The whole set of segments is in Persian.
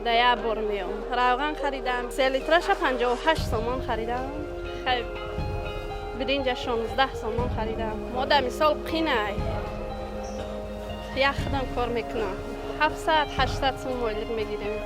هفته یک بار میام. روغن خریدم 3 لیترش 58 سومان خریدم. خیلی برنج 16 سومان خریدم. ما در مثال قینه یک خدم کار میکنم 700 800 سوم مایلیک میگیریم.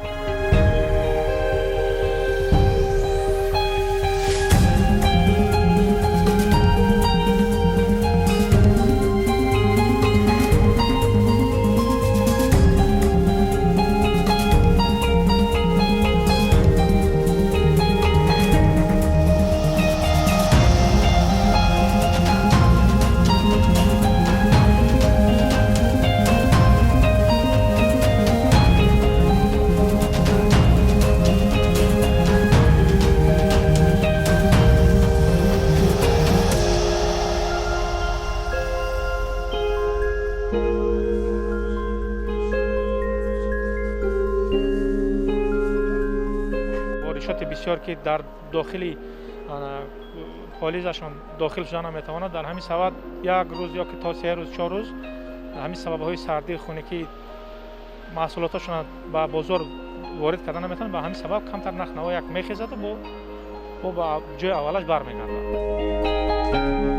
بسیار که در داخلی پالیزشان داخل شدن نمیتواند، در همین سبب یک روز یا که تا 3 روز 4 روز همین سبب های سردی خونگی محصولاتشان به بازار وارد کردن نمیتونن، به همین سبب کمتر نرخ یک میخیزد و با جای اولش برمیگردد.